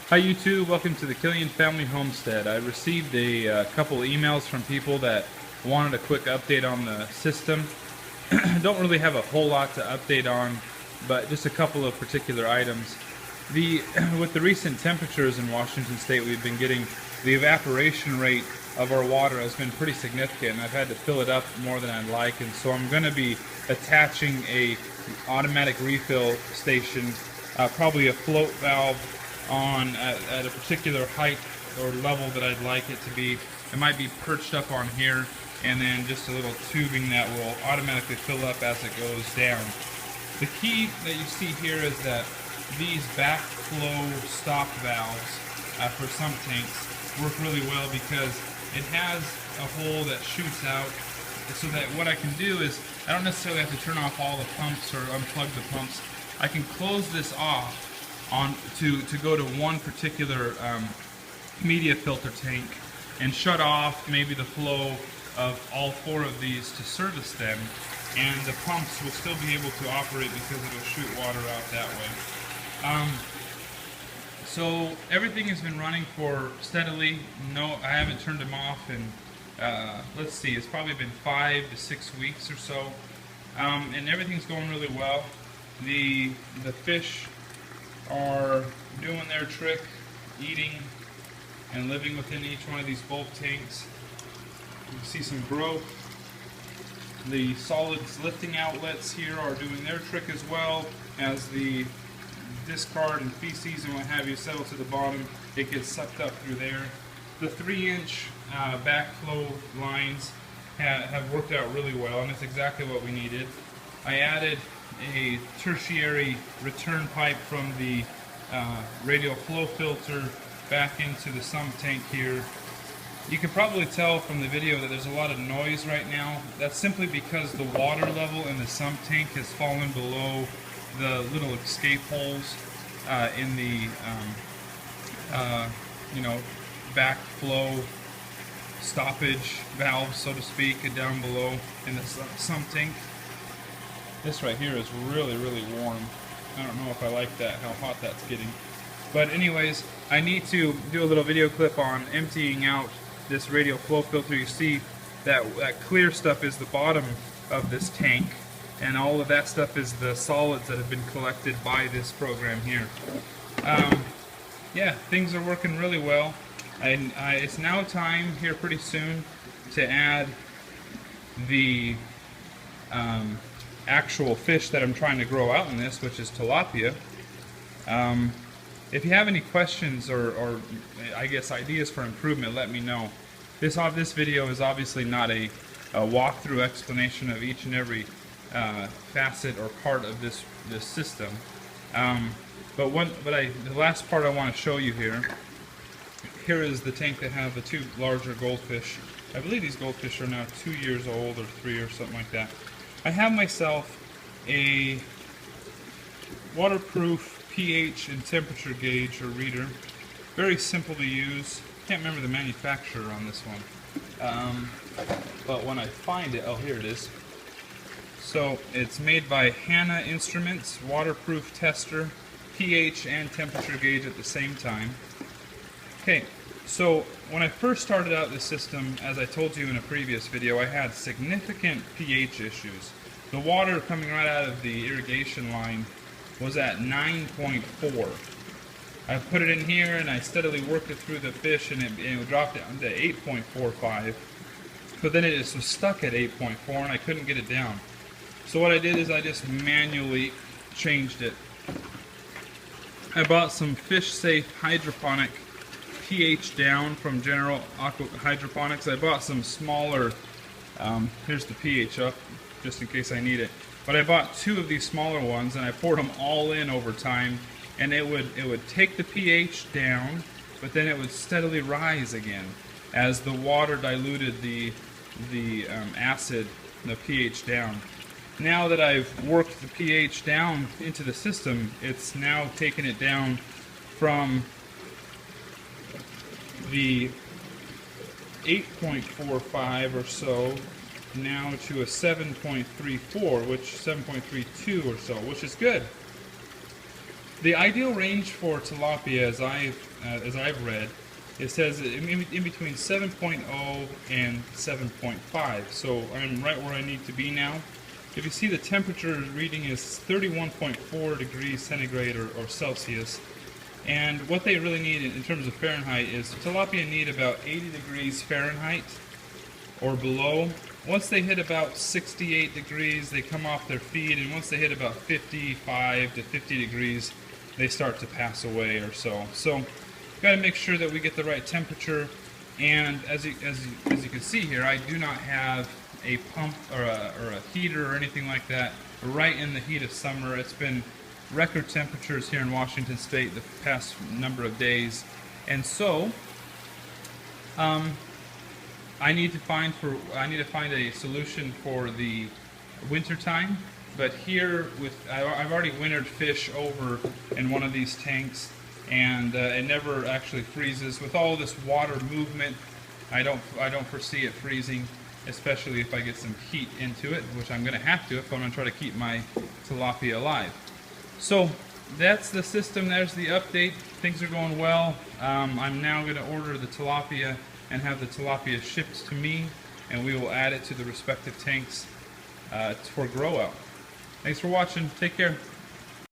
Hi YouTube, welcome to the Killian Family Homestead. I received a couple emails from people that wanted a quick update on the system. Don't really have a whole lot to update on, but just a couple of particular items. With the recent temperatures in Washington State we've been getting, the evaporation rate of our water has been pretty significant. I've had to fill it up more than I'd like, and so I'm going to be attaching a automatic refill station, probably a float valve on at a particular height or level that I'd like it to be. It might be perched up on here, and then just a little tubing that will automatically fill up as it goes down. The key that you see here is that these backflow stop valves for some tanks work really well because it has a hole that shoots out, so that what I can do is I don't necessarily have to turn off all the pumps or unplug the pumps. I can close this off to go to one particular media filter tank and shut off maybe the flow of all four of these to service them, and the pumps will still be able to operate because it'll shoot water out that way. So everything has been running for steadily. No, I haven't turned them off in let's see, it's probably been 5 to 6 weeks or so, and everything's going really well. The fish are doing their trick, eating and living within each one of these bulk tanks. You can see some growth. The solids lifting outlets here are doing their trick as well. As the discard and feces and what have you settle to the bottom, it gets sucked up through there. The 3-inch backflow lines have worked out really well, and it's exactly what we needed. I added a tertiary return pipe from the radial flow filter back into the sump tank here. You can probably tell from the video that there's a lot of noise right now. That's simply because the water level in the sump tank has fallen below the little escape holes in the backflow stoppage valve, so to speak, down below in the sump tank. This right here is really warm. I don't know if I like that, how hot that's getting. But anyways, I need to do a little video clip on emptying out this radial flow filter. You see that clear stuff is the bottom of this tank, and all of that stuff is the solids that have been collected by this program here. Yeah, things are working really well. It's now time here pretty soon to add the actual fish that I'm trying to grow out in this, which is tilapia. If you have any questions or I guess ideas for improvement, let me know. This video is obviously not a walkthrough explanation of each and every facet or part of this system. But the last part I want to show you here. Here is the tank that have the two larger goldfish. I believe these goldfish are now 2 years old or 3 or something like that. I have myself a waterproof pH and temperature gauge or reader. Very simple to use. Can't remember the manufacturer on this one. But when I find it, oh, here it is. So it's made by Hanna Instruments, waterproof tester, pH and temperature gauge at the same time. Okay, so when I first started out this system, as I told you in a previous video, I had significant pH issues. The water coming right out of the irrigation line was at 9.4. I put it in here and I steadily worked it through the fish, and it dropped down to 8.45. But then it just was stuck at 8.4 and I couldn't get it down. So what I did is I just manually changed it. I bought some fish-safe hydroponic pH down from General Hydroponics. I bought some smaller, here's the pH up, just in case I need it. But I bought 2 of these smaller ones and I poured them all in over time, and it would take the pH down, but then it would steadily rise again as the water diluted the acid, the pH down. Now that I've worked the pH down into the system, it's now taken it down from the 8.45 or so now to a 7.34, which 7.32 or so, which is good. The ideal range for tilapia, as I've read, it says in between 7.0 and 7.5. So I'm right where I need to be now. If you see, the temperature reading is 31.4 degrees centigrade or Celsius. And what they really need in terms of Fahrenheit is tilapia need about 80 degrees Fahrenheit or below. Once they hit about 68 degrees, they come off their feed, and once they hit about 55 to 50 degrees, they start to pass away or so. So, got to make sure that we get the right temperature. And as you can see here, I do not have a pump or a heater or anything like that right in the heat of summer. It's been record temperatures here in Washington State the past number of days, and so I need to find a solution for the winter time. But here, I've already wintered fish over in one of these tanks, and it never actually freezes. With all this water movement, I don't foresee it freezing, especially if I get some heat into it, which I'm going to have to if I'm going to try to keep my tilapia alive. So that's the system. There's the update. Things are going well. I'm now going to order the tilapia and have the tilapia shipped to me, and we will add it to the respective tanks for grow out. Thanks for watching. Take care.